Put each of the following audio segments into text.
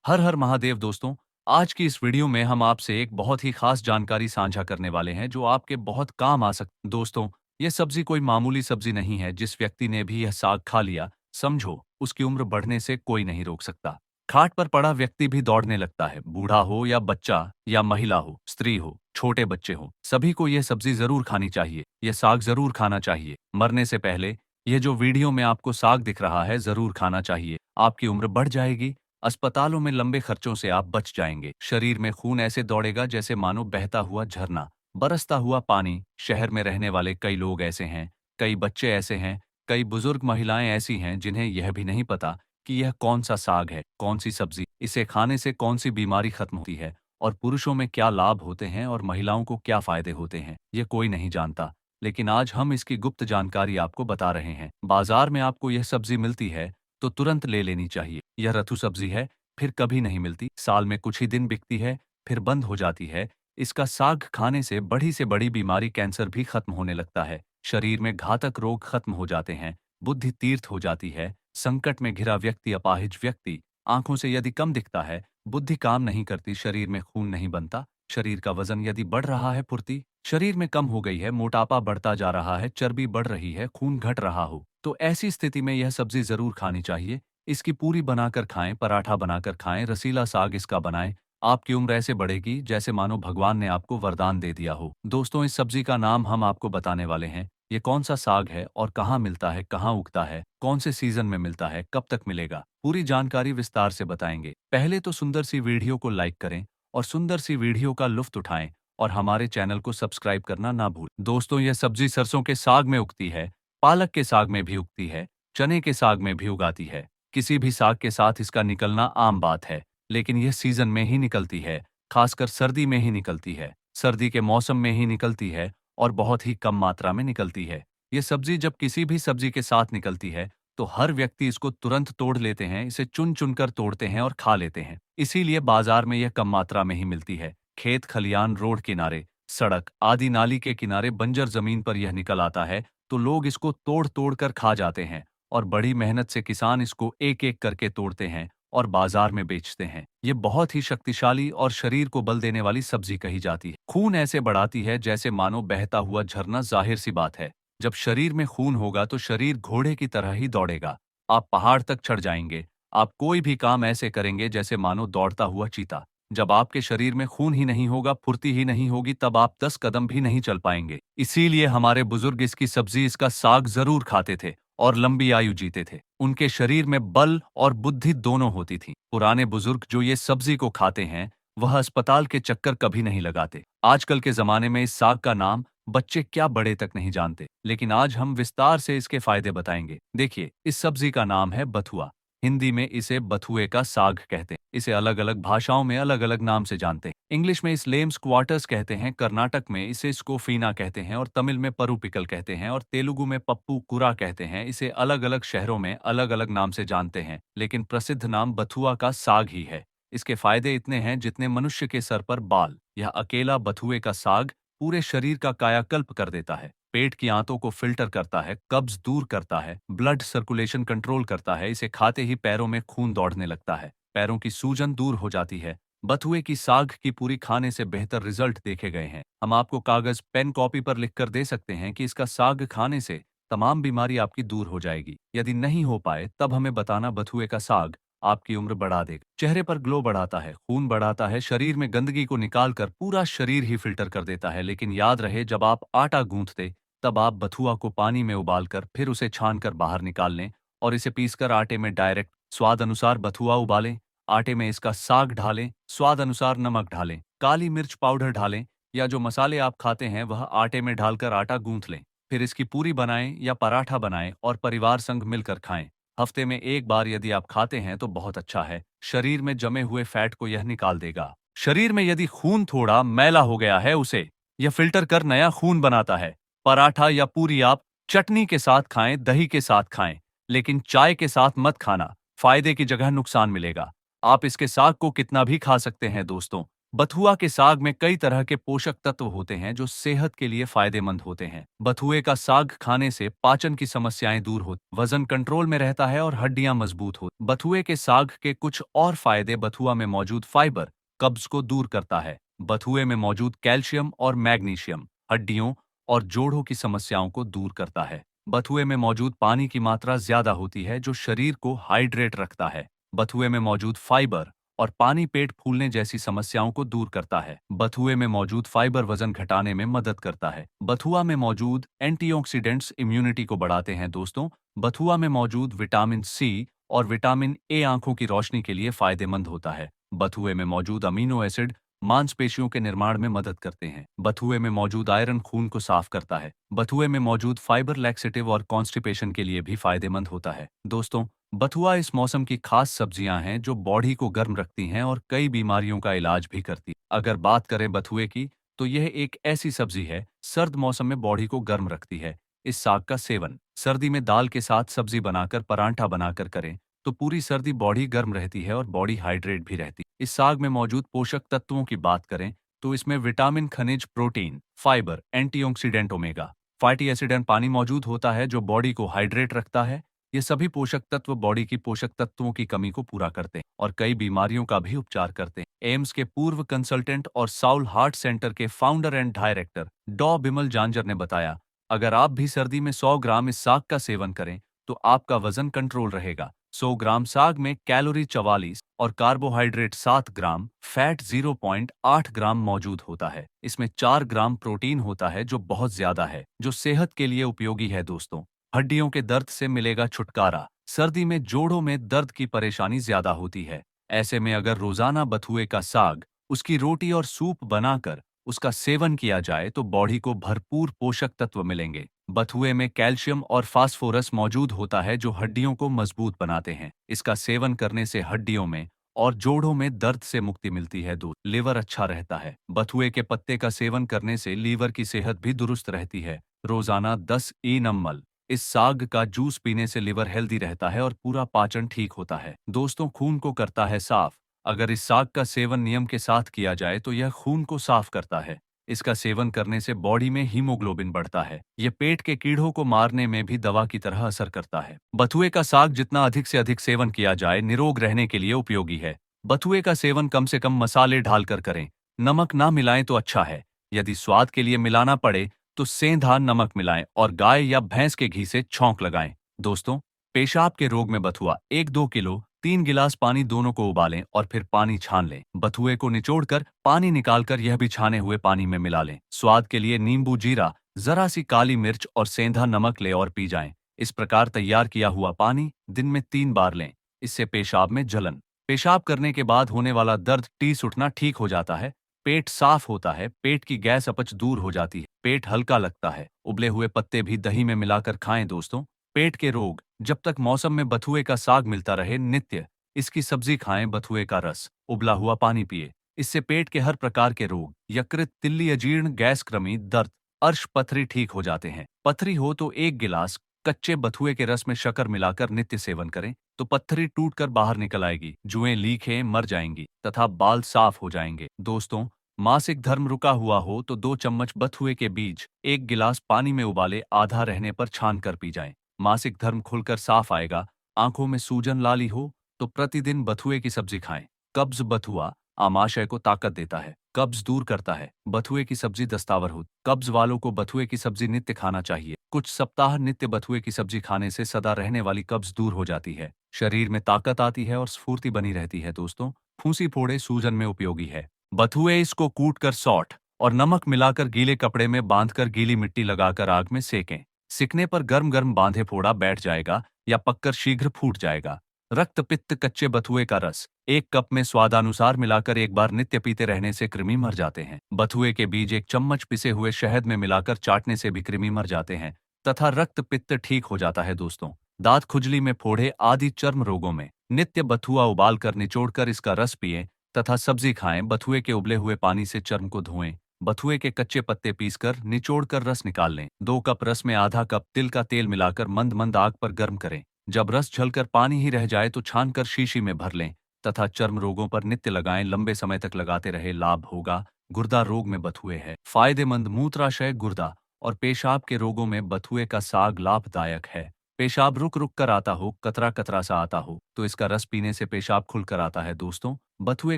हर हर महादेव दोस्तों। आज की इस वीडियो में हम आपसे एक बहुत ही खास जानकारी साझा करने वाले हैं जो आपके बहुत काम आ सकती। दोस्तों, यह सब्जी कोई मामूली सब्जी नहीं है। जिस व्यक्ति ने भी यह साग खा लिया, समझो उसकी उम्र बढ़ने से कोई नहीं रोक सकता। खाट पर पड़ा व्यक्ति भी दौड़ने लगता है। बूढ़ा हो या बच्चा या महिला हो, स्त्री हो, छोटे बच्चे हो, सभी को यह सब्जी जरूर खानी चाहिए। यह साग जरूर खाना चाहिए। मरने से पहले यह जो वीडियो में आपको साग दिख रहा है जरूर खाना चाहिए। आपकी उम्र बढ़ जाएगी। अस्पतालों में लंबे खर्चों से आप बच जाएंगे। शरीर में खून ऐसे दौड़ेगा जैसे मानो बहता हुआ झरना, बरसता हुआ पानी। शहर में रहने वाले कई लोग ऐसे हैं, कई बच्चे ऐसे हैं, कई बुजुर्ग महिलाएं ऐसी हैं जिन्हें यह भी नहीं पता कि यह कौन सा साग है, कौन सी सब्जी, इसे खाने से कौन सी बीमारी खत्म होती है और पुरुषों में क्या लाभ होते हैं और महिलाओं को क्या फायदे होते हैं, यह कोई नहीं जानता। लेकिन आज हम इसकी गुप्त जानकारी आपको बता रहे हैं। बाजार में आपको यह सब्जी मिलती है तो तुरंत ले लेनी चाहिए। यह रथु सब्जी है, फिर कभी नहीं मिलती। साल में कुछ ही दिन बिकती है, फिर बंद हो जाती है। इसका साग खाने से बड़ी बीमारी कैंसर भी खत्म होने लगता है। शरीर में घातक रोग खत्म हो जाते हैं। बुद्धि तीर्थ हो जाती है। संकट में घिरा व्यक्ति, अपाहिज व्यक्ति, आंखों से यदि कम दिखता है, बुद्धि काम नहीं करती, शरीर में खून नहीं बनता, शरीर का वजन यदि बढ़ रहा है, फुर्ती शरीर में कम हो गई है, मोटापा बढ़ता जा रहा है, चर्बी बढ़ रही है, खून घट रहा हो, तो ऐसी स्थिति में यह सब्जी जरूर खानी चाहिए। इसकी पूरी बनाकर खाएं, पराठा बनाकर खाएं, रसीला साग इसका बनाएं। आपकी उम्र ऐसे बढ़ेगी जैसे मानो भगवान ने आपको वरदान दे दिया हो। दोस्तों, इस सब्जी का नाम हम आपको बताने वाले हैं। ये कौन सा साग है और कहाँ मिलता है, कहाँ उगता है, कौन से सीजन में मिलता है, कब तक मिलेगा, पूरी जानकारी विस्तार से बताएंगे। पहले तो सुंदर सी वीडियो को लाइक करें और सुंदर सी वीडियो का लुत्फ उठाएं और हमारे चैनल को सब्सक्राइब करना ना भूलें। दोस्तों, यह सब्जी सरसों के साग में उगती है, पालक के साग में भी उगती है, चने के साग में भी उगाती है। किसी भी साग के साथ इसका निकलना आम बात है, लेकिन यह सीजन में ही निकलती है, खासकर सर्दी में ही निकलती है। सर्दी के मौसम में ही निकलती है और बहुत ही कम मात्रा में निकलती है। ये सब्जी जब किसी भी सब्जी के साथ निकलती है तो हर व्यक्ति इसको तुरंत तोड़ लेते हैं, इसे चुन चुनकर तोड़ते हैं और खा लेते हैं। इसीलिए बाजार में यह कम मात्रा में ही मिलती है। खेत खलियान, रोड किनारे, सड़क आदि, नाली के किनारे बंजर जमीन पर यह निकल आता है तो लोग इसको तोड़ तोड़ कर खा जाते हैं और बड़ी मेहनत से किसान इसको एक एक करके तोड़ते हैं और बाजार में बेचते हैं। ये बहुत ही शक्तिशाली और शरीर को बल देने वाली सब्जी कही जाती है। खून ऐसे बढ़ाती है जैसे मानो बहता हुआ झरना। जाहिर सी बात है, जब शरीर में खून होगा तो शरीर घोड़े की तरह ही दौड़ेगा। आप पहाड़ तक चढ़ जाएंगे। आप कोई भी काम ऐसे करेंगे जैसे मानो दौड़ता हुआ चीता। जब आपके शरीर में खून ही नहीं होगा, फुर्ती ही नहीं होगी, तब आप 10 कदम भी नहीं चल पाएंगे। इसीलिए हमारे बुजुर्ग इसकी सब्जी, इसका साग जरूर खाते थे और लंबी आयु जीते थे। उनके शरीर में बल और बुद्धि दोनों होती थी। पुराने बुजुर्ग जो ये सब्जी को खाते हैं, वह अस्पताल के चक्कर कभी नहीं लगाते। आजकल के जमाने में इस साग का नाम बच्चे क्या बड़े तक नहीं जानते, लेकिन आज हम विस्तार से इसके फायदे बताएंगे। देखिए, इस सब्जी का नाम है बथुआ। हिंदी में इसे बथुए का साग कहते हैं। इसे अलग अलग भाषाओं में अलग अलग नाम से जानते हैं। इंग्लिश में इस लेम्स क्वार्टर्स कहते हैं, कर्नाटक में इसे स्कोफीना कहते हैं और तमिल में परुपिकल कहते हैं और तेलुगु में पप्पू कुरा कहते हैं। इसे अलग अलग शहरों में अलग अलग नाम से जानते हैं, लेकिन प्रसिद्ध नाम बथुआ का साग ही है। इसके फायदे इतने हैं जितने मनुष्य के सर पर बाल। यह अकेला बथुए का साग पूरे शरीर का कायाकल्प कर देता है। पेट की आंतों को फिल्टर करता है, कब्ज दूर करता है, ब्लड सर्कुलेशन कंट्रोल करता है। इसे खाते ही पैरों में खून दौड़ने लगता है, पैरों की सूजन दूर हो जाती है। बथुए की साग की पूरी खाने से बेहतर रिजल्ट देखे गए हैं। हम आपको कागज, पेन, कॉपी पर लिखकर दे सकते हैं कि इसका साग खाने से तमाम बीमारी आपकी दूर हो जाएगी। यदि नहीं हो पाए तब हमें बताना। बथुए का साग आपकी उम्र बढ़ा देगा, चेहरे पर ग्लो बढ़ाता है, खून बढ़ाता है, शरीर में गंदगी को निकाल कर पूरा शरीर ही फिल्टर कर देता है। लेकिन याद रहे, जब आप आटा गूंथते तब आप बथुआ को पानी में उबालकर फिर उसे छानकर बाहर निकाल लें और इसे पीसकर आटे में डायरेक्ट स्वाद अनुसार बथुआ उबालें। आटे में इसका साग ढालें, स्वाद अनुसार नमक डालें, काली मिर्च पाउडर डालें या जो मसाले आप खाते हैं वह आटे में डालकर आटा गूंथ लें। फिर इसकी पूरी बनाएं या पराठा बनाएं और परिवार संग मिलकर खाएं। हफ्ते में एक बार यदि आप खाते हैं तो बहुत अच्छा है। शरीर में जमे हुए फैट को यह निकाल देगा। शरीर में यदि खून थोड़ा मैला हो गया है, उसे यह फिल्टर कर नया खून बनाता है। पराठा या पूरी आप चटनी के साथ खाएं, दही के साथ खाएं, लेकिन चाय के साथ मत खाना। फायदे की जगह नुकसान मिलेगा। आप इसके साग को कितना भी खा सकते हैं दोस्तों, बथुआ के साग में कई तरह के पोषक तत्व होते हैं जो सेहत के लिए फायदेमंद होते हैं। बथुए का साग खाने से पाचन की समस्याएं दूर होती, वजन कंट्रोल में रहता है और हड्डियां मजबूत होती। बथुए के साग के कुछ और फायदे: बथुआ में मौजूद फाइबर कब्ज को दूर करता है। बथुए में मौजूद कैल्शियम और मैग्नीशियम हड्डियों और जोड़ों की समस्याओं को दूर करता है। बथुए में मौजूद पानी की मात्रा ज्यादा होती है जो शरीर को हाइड्रेट रखता है। बथुए में मौजूद फाइबर और पानी पेट फूलने जैसी समस्याओं को दूर करता है। बथुए में मौजूद फाइबर वजन घटाने में मदद करता है। बथुआ में मौजूद एंटीऑक्सीडेंट्स इम्यूनिटी को बढ़ाते हैं दोस्तों। बथुआ में मौजूद विटामिन सी और विटामिन ए आंखों की रोशनी के लिए फायदेमंद होता है। बथुए में मौजूद अमीनो एसिड मांसपेशियों के निर्माण में मदद करते हैं। बथुए में मौजूद आयरन खून को साफ करता है। बथुए में मौजूद फाइबर लैक्सेटिव और कॉन्स्टिपेशन के लिए भी फायदेमंद होता है। दोस्तों, बथुआ इस मौसम की खास सब्जियां हैं जो बॉडी को गर्म रखती हैं और कई बीमारियों का इलाज भी करती। अगर बात करें बथुए की, तो यह एक ऐसी सब्जी है सर्द मौसम में बॉडी को गर्म रखती है। इस साग का सेवन सर्दी में दाल के साथ सब्जी बनाकर परांठा बनाकर करें तो पूरी सर्दी बॉडी गर्म रहती है और बॉडी हाइड्रेट भी रहती है। इस साग में मौजूद पोषक तत्वों की बात करें तो इसमें विटामिन, खनिज, protein, fibre, antioxidant, omega fatty acid and पानी मौजूद होता है जो बॉडी को हाइड्रेट रखता है। ये सभी पोषक तत्व बॉडी की पोषक तत्वों की कमी को पूरा करते हैं और कई बीमारियों का भी उपचार करते हैं। एम्स के पूर्व कंसल्टेंट और साउल हार्ट सेंटर के फाउंडर एंड डायरेक्टर डॉ बिमल जानजर ने बताया, अगर आप भी सर्दी में 100 ग्राम इस साग का सेवन करें तो आपका वजन कंट्रोल रहेगा। 100 ग्राम साग में कैलोरी 44 और कार्बोहाइड्रेट 7 ग्राम, फैट 0.8 ग्राम मौजूद होता है। इसमें 4 ग्राम प्रोटीन होता है जो बहुत ज्यादा है, जो सेहत के लिए उपयोगी है दोस्तों। हड्डियों के दर्द से मिलेगा छुटकारा। सर्दी में जोड़ों में दर्द की परेशानी ज्यादा होती है। ऐसे में अगर रोजाना बथुए का साग, उसकी रोटी और सूप बनाकर उसका सेवन किया जाए तो बॉडी को भरपूर पोषक तत्व मिलेंगे। बथुए में कैल्शियम और फास्फोरस मौजूद होता है जो हड्डियों को मजबूत बनाते हैं। इसका सेवन करने से हड्डियों में और जोड़ों में दर्द से मुक्ति मिलती है। दूध, लीवर अच्छा रहता है। बथुए के पत्ते का सेवन करने से लीवर की सेहत भी दुरुस्त रहती है। रोजाना 10 ई नम्मल इस साग का जूस पीने से लिवर हेल्दी रहता है और पूरा पाचन ठीक होता है। दोस्तों, खून को करता है साफ। अगर इस साग का सेवन नियम के साथ किया जाए तो यह खून को साफ करता है। इसका सेवन करने से बॉडी में हीमोग्लोबिन बढ़ता है। यह पेट के कीड़ों को मारने में भी दवा की तरह असर करता है। बथुए का साग जितना अधिक से अधिक सेवन किया जाए निरोग रहने के लिए उपयोगी है। बथुए का सेवन कम से कम मसाले डालकर करें। नमक ना मिलाएं तो अच्छा है। यदि स्वाद के लिए मिलाना पड़े तो सेंधा नमक मिलाएं और गाय या भैंस के घी से छौंक लगाएं। दोस्तों, पेशाब के रोग में बथुआ 1-2 किलो 3 गिलास पानी दोनों को उबालें और फिर पानी छान लें। बथुए को निचोड़कर पानी निकालकर यह भी छाने हुए पानी में मिला लें। स्वाद के लिए नींबू, जीरा, जरा सी काली मिर्च और सेंधा नमक ले और पी जाएं। इस प्रकार तैयार किया हुआ पानी दिन में 3 बार लें। इससे पेशाब में जलन, पेशाब करने के बाद होने वाला दर्द, टीस उठना ठीक हो जाता है। पेट साफ होता है, पेट की गैस अपच दूर हो जाती है, पेट हल्का लगता है। उबले हुए पत्ते भी दही में मिलाकर खाएं दोस्तों। पेट के रोग, जब तक मौसम में बथुए का साग मिलता रहे नित्य इसकी सब्जी खाएं। बथुए का रस, उबला हुआ पानी पिए। इससे पेट के हर प्रकार के रोग, यकृत, तिल्ली, अजीर्ण, गैस, कृमि, दर्द, अर्श, पथरी ठीक हो जाते हैं। पथरी हो तो 1 गिलास कच्चे बथुए के रस में शक्कर मिलाकर नित्य सेवन करें तो पत्थरी टूटकर बाहर निकल आएगी, जुएं, लीखें मर जाएंगी तथा बाल साफ हो जाएंगे। दोस्तों, मासिक धर्म रुका हुआ हो तो 2 चम्मच बथुए के बीज 1 गिलास पानी में उबाले आधा रहने पर छान कर पी जाएं। मासिक धर्म खुलकर साफ आएगा। आंखों में सूजन, लाली हो तो प्रतिदिन बथुए की सब्जी खाएं। कब्ज, बथुआ आमाशय को ताकत देता है, कब्ज दूर करता है। बथुए की सब्जी दस्तावर हो, कब्ज वालों को बथुए की सब्जी नित्य खाना चाहिए। कुछ सप्ताह नित्य बथुए की सब्जी खाने से सदा रहने वाली कब्ज दूर हो जाती है, शरीर में ताकत आती है और स्फूर्ति बनी रहती है। दोस्तों, फूंसी, फोड़े, सूजन में उपयोगी है। बथुए इसको कूट कर सौंठ और नमक मिलाकर गीले कपड़े में बांधकर गीली मिट्टी लगाकर आग में सेकें। सिकने पर गर्म गर्म बांधे फोड़ा बैठ जाएगा या पककर शीघ्र फूट जाएगा। रक्त, पित्त, कच्चे बथुए का रस 1 कप में स्वादानुसार मिलाकर एक बार नित्य पीते रहने से कृमि मर जाते हैं। बथुए के बीज 1 चम्मच पिसे हुए शहद में मिलाकर चाटने से भी कृमि मर जाते हैं तथा रक्त, पित्त ठीक हो जाता है। दोस्तों, दांत, खुजली में फोड़े आदि चर्म रोगों में नित्य बथुआ उबालकर निचोड़कर इसका रस पिएं तथा सब्जी खाएं। बथुए के उबले हुए पानी से चर्म को धोएं। बथुए के कच्चे पत्ते पीसकर निचोड़कर रस निकाल लें। 2 कप रस में आधा कप तिल का तेल मिलाकर मंद मंद आग पर गर्म करें। जब रस झलकर पानी ही रह जाए तो छानकर शीशी में भर लें। तथा चर्म रोगों पर नित्य लगाएं, लंबे समय तक लगाते रहे, लाभ होगा। गुर्दा रोग में बथुए है फायदेमंद। मूत्राशय, गुर्दा और पेशाब के रोगों में बथुए का साग लाभदायक है। पेशाब रुक रुक कर आता हो, कतरा कतरा सा आता हो, तो इसका रस पीने से पेशाब खुलकर आता है। दोस्तों, बथुए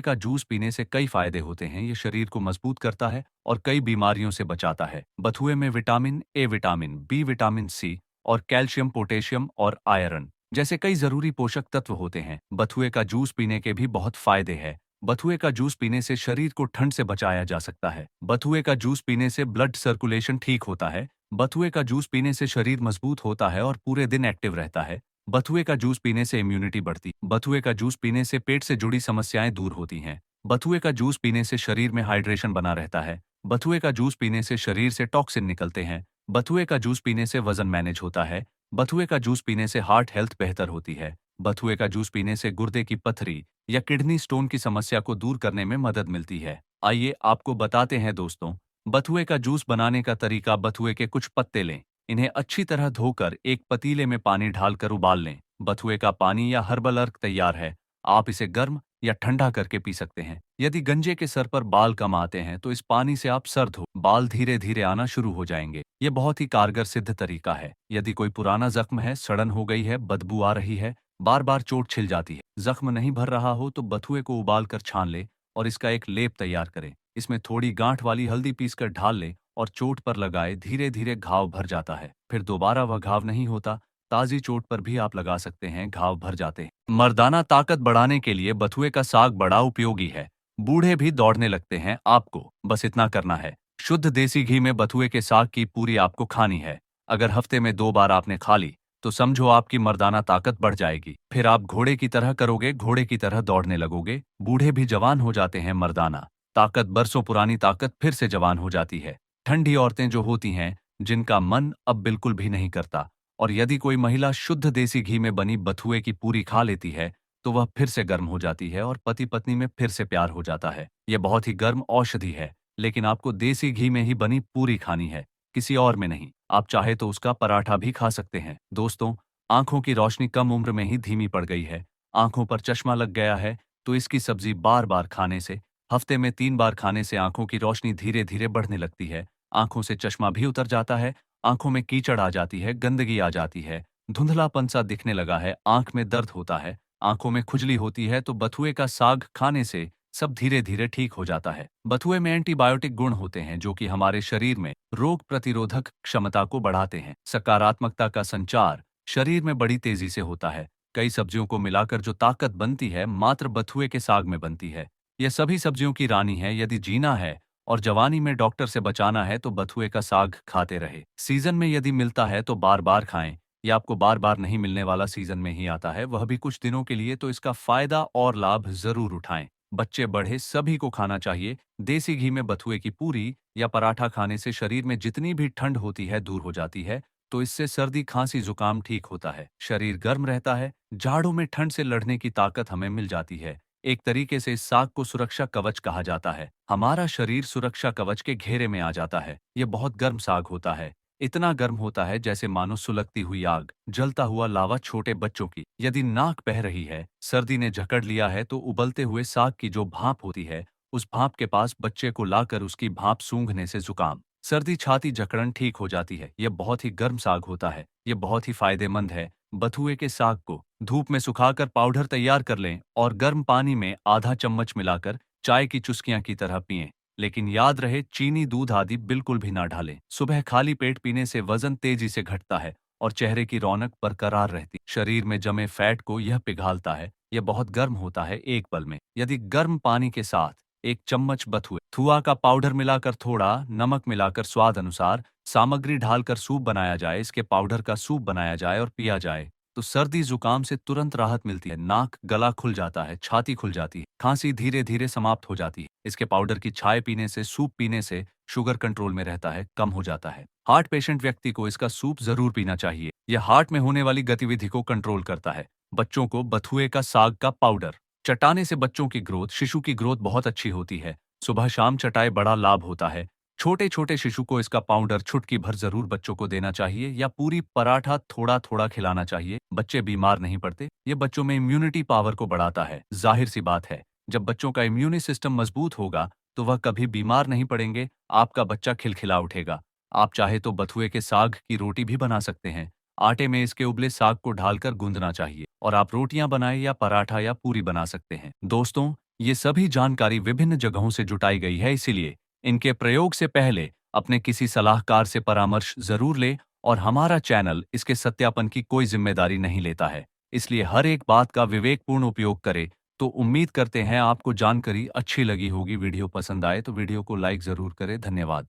का जूस पीने से कई फायदे होते हैं। ये शरीर को मजबूत करता है और कई बीमारियों से बचाता है। बथुए में vitamin A, vitamin B, vitamin C और कैल्शियम, पोटेशियम और आयरन जैसे कई जरूरी पोषक तत्व होते हैं। बथुए का जूस पीने के भी बहुत फायदे हैं। बथुए का जूस पीने से शरीर को ठंड से बचाया जा सकता है। बथुए का जूस पीने से ब्लड सर्कुलेशन ठीक होता है। बथुए का जूस पीने से शरीर मजबूत होता है और पूरे दिन एक्टिव रहता है। बथुए का जूस पीने से इम्यूनिटी बढ़ती। बथुए का जूस पीने से पेट से जुड़ी समस्याएं दूर होती हैं। बथुए का जूस पीने से शरीर में हाइड्रेशन बना रहता है। बथुए का जूस पीने से शरीर से टॉक्सिन निकलते हैं। बथुए का जूस पीने से वजन मैनेज होता है। बथुए का जूस पीने से हार्ट हेल्थ बेहतर होती है। बथुए का जूस पीने से गुर्दे की पथरी या किडनी स्टोन की समस्या को दूर करने में मदद मिलती है। आइए आपको बताते हैं दोस्तों, बथुए का जूस बनाने का तरीका। बथुए के कुछ पत्ते लें, इन्हें अच्छी तरह धोकर एक पतीले में पानी डालकर उबाल लें। बथुए का पानी या हर्बल अर्क तैयार है। आप इसे गर्म या ठंडा करके पी सकते हैं। यदि गंजे के सर पर बाल कम आते हैं तो इस पानी से आप सर धो, बाल धीरे धीरे आना शुरू हो जाएंगे। ये बहुत ही कारगर सिद्ध तरीका है। यदि कोई पुराना जख्म है, सड़न हो गई है, बदबू आ रही है, बार बार चोट छिल जाती है, जख्म नहीं भर रहा हो, तो बथुए को उबाल कर छान ले और इसका एक लेप तैयार करें। इसमें थोड़ी गांठ वाली हल्दी पीसकर ढाल ले और चोट पर लगाए। धीरे धीरे घाव भर जाता है, फिर दोबारा वह घाव नहीं होता। ताजी चोट पर भी आप लगा सकते हैं, घाव भर जाते हैं। मर्दाना ताकत बढ़ाने के लिए बथुए का साग बड़ा उपयोगी है। बूढ़े भी दौड़ने लगते हैं। आपको बस इतना करना है, शुद्ध देसी घी में बथुए के साग की पूरी आपको खानी है। अगर हफ्ते में 2 बार आपने खा ली तो समझो आपकी मर्दाना ताकत बढ़ जाएगी। फिर आप घोड़े की तरह करोगे, घोड़े की तरह दौड़ने लगोगे। बूढ़े भी जवान हो जाते हैं। मर्दाना ताकत, बरसों पुरानी ताकत फिर से जवान हो जाती है। ठंडी औरतें जो होती हैं, जिनका मन अब बिल्कुल भी नहीं करता, और यदि कोई महिला शुद्ध देसी घी में बनी बथुए की पूरी खा लेती है तो वह फिर से गर्म हो जाती है और पति पत्नी में फिर से प्यार हो जाता है। यह बहुत ही गर्म औषधि है, लेकिन आपको देसी घी में ही बनी पूरी खानी है, किसी और में नहीं। आप चाहे तो उसका पराठा भी खा सकते हैं। दोस्तों, आंखों की रोशनी कम उम्र में ही धीमी पड़ गई है, आंखों पर चश्मा लग गया है, तो इसकी सब्जी बार बार खाने से, हफ्ते में 3 बार खाने से आंखों की रोशनी धीरे धीरे बढ़ने लगती है। आंखों से चश्मा भी उतर जाता है, आंखों में कीचड़ आ जाती है, गंदगी आ जाती है, धुंधलापन सा दिखने लगा है, आंख में दर्द होता है, आंखों में खुजली होती है, तो बथुए का साग खाने से सब धीरे धीरे ठीक हो जाता है। बथुए में एंटीबायोटिक गुण होते हैं जो कि हमारे शरीर में रोग प्रतिरोधक क्षमता को बढ़ाते हैं। सकारात्मकता का संचार शरीर में बड़ी तेजी से होता है। कई सब्जियों को मिलाकर जो ताकत बनती है, मात्र बथुए के साग में बनती है। यह सभी सब्जियों की रानी है। यदि जीना है और जवानी में डॉक्टर से बचाना है तो बथुए का साग खाते रहे। सीजन में यदि मिलता है तो बार बार खाएं। यह आपको बार बार नहीं मिलने वाला सीजन में ही आता है, वह भी कुछ दिनों के लिए, तो इसका फायदा और लाभ जरूर उठाएं। बच्चे बड़े सभी को खाना चाहिए। देसी घी में बथुए की पूरी या पराठा खाने से शरीर में जितनी भी ठंड होती है दूर हो जाती है, तो इससे सर्दी, खांसी, जुकाम ठीक होता है। शरीर गर्म रहता है। जाड़ों में ठंड से लड़ने की ताकत हमें मिल जाती है। एक तरीके से इस साग को सुरक्षा कवच कहा जाता है। हमारा शरीर सुरक्षा कवच के घेरे में आ जाता है। यह बहुत गर्म साग होता है, इतना गर्म होता है जैसे मानो सुलगती हुई आग, जलता हुआ लावा छोटे बच्चों की। यदि नाक बह रही है, सर्दी ने जकड़ लिया है, तो उबलते हुए साग की जो भाप होती है, उस भाप के पास बच्चे को लाकर उसकी भाप सूंघने से जुकाम, सर्दी, छाती जकड़न ठीक हो जाती है। यह बहुत ही गर्म साग होता है। यह बहुत ही फायदेमंद है। बथुए के साग को धूप में सुखाकर पाउडर तैयार कर लें और गर्म पानी में आधा चम्मच मिलाकर चाय की चुस्कियां की तरह पिएं। लेकिन याद रहे, चीनी, दूध आदि बिल्कुल भी ना डालें। सुबह खाली पेट पीने से वजन तेजी से घटता है और चेहरे की रौनक बरकरार रहती। शरीर में जमे फैट को यह पिघालता है। यह बहुत गर्म होता है एक पल में। यदि गर्म पानी के साथ 1 चम्मच बथुए थुआ का पाउडर मिलाकर, थोड़ा नमक मिलाकर स्वाद अनुसार सामग्री ढालकर सूप बनाया जाए, इसके पाउडर का सूप बनाया जाए और पिया जाए, तो सर्दी जुकाम से तुरंत राहत मिलती है। नाक, गला खुल जाता है, छाती खुल जाती है, खांसी धीरे धीरे समाप्त हो जाती है। इसके पाउडर की चाय पीने से, सूप पीने से शुगर कंट्रोल में रहता है, कम हो जाता है। हार्ट पेशेंट व्यक्ति को इसका सूप जरूर पीना चाहिए। यह हार्ट में होने वाली गतिविधि को कंट्रोल करता है। बच्चों को बथुए का साग का पाउडर चटाने से बच्चों की ग्रोथ, शिशु की ग्रोथ बहुत अच्छी होती है। सुबह शाम चटाए, बड़ा लाभ होता है। छोटे छोटे शिशु को इसका पाउडर चुटकी भर जरूर बच्चों को देना चाहिए या पूरी पराठा थोड़ा थोड़ा खिलाना चाहिए। बच्चे बीमार नहीं पड़ते। ये बच्चों में इम्यूनिटी पावर को बढ़ाता है। जाहिर सी बात है, जब बच्चों का इम्यूनी सिस्टम मजबूत होगा तो वह कभी बीमार नहीं पड़ेंगे। आपका बच्चा खिलखिला उठेगा। आप चाहे तो बथुए के साग की रोटी भी बना सकते हैं। आटे में इसके उबले साग को ढालकर गूंदना चाहिए और आप रोटियां बनाए या पराठा या पूरी बना सकते हैं। दोस्तों, ये सभी जानकारी विभिन्न जगहों से जुटाई गई है, इसीलिए इनके प्रयोग से पहले अपने किसी सलाहकार से परामर्श जरूर लें और हमारा चैनल इसके सत्यापन की कोई जिम्मेदारी नहीं लेता है। इसलिए हर एक बात का विवेकपूर्ण उपयोग करें। तो उम्मीद करते हैं आपको जानकारी अच्छी लगी होगी। वीडियो पसंद आए तो वीडियो को लाइक जरूर करें। धन्यवाद।